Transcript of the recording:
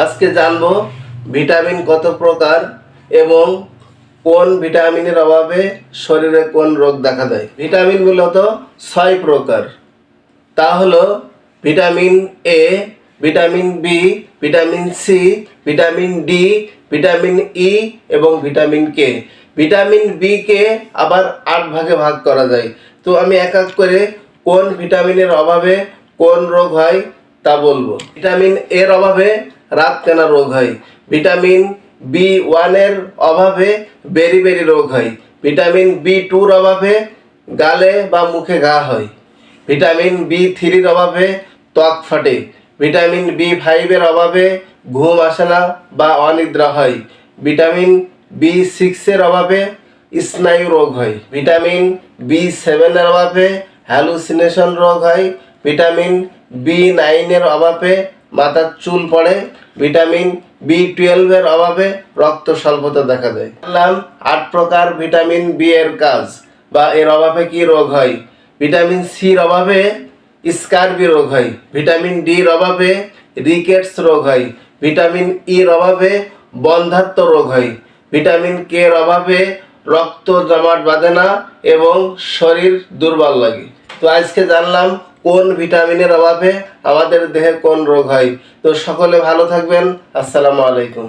আজকে জানবো ভিটামিন কত প্রকার এবং কোন ভিটামিনের অভাবে শরীরে কোন রোগ দেখা দেয়। ভিটামিন মূলত 6 প্রকার। তা হলো vitamin A, vitamin B, vitamin C, vitamin D, vitamin E এবং ভিটামিন কে। ভিটামিন বি কে আবার 8 ভাগে ভাগ করা যায়। তো আমি এক এক করে কোন ভিটামিনের অভাবে কোন রোগ হয় তা বলবো। ভিটামিন এর অভাবে রাতকানা রোগ হয়। ভিটামিন বি1 এর অভাবে বেরি রোগ হয়। ভিটামিন বি2 এর অভাবে গালে বা মুখে ঘা হয়। ভিটামিন বি3 এর অভাবে ত্বক ফাটে। ভিটামিন বি5 এর অভাবে ঘুম আসে না বা অনিদ্রা হয়। ভিটামিন বি6 এর অভাবে স্নায়ু রোগ হয়। ভিটামিন বি7 এর অভাবে হ্যালুসিনেশন রোগ হয়। ভিটামিন বি9 এর অভাবে মাথার চুল পড়ে। ভিটামিন বি12 এর অভাবে রক্ত স্বল্পতা দেখা দেয়। বললাম 8 প্রকার ভিটামিন বি এর কাজ বা এর অভাবে কি রোগ হয়। ভিটামিন সির অভাবে স্কারবি রোগ হয়। ভিটামিন ডির অভাবে রিকেটস রোগ হয়। ভিটামিন ইর অভাবে বন্ধ্যাত্ব রোগ হয়। ভিটামিন কে এর অভাবে রক্ত জমাট বাঁধে না এবং শরীর দুর্বল লাগে। তো আজকে জানলাম কোন ভিটামিনের অভাবে আমাদের দেহে কোন রোগ হয়। তো সকলে ভালো থাকবেন। আসসালামু আলাইকুম।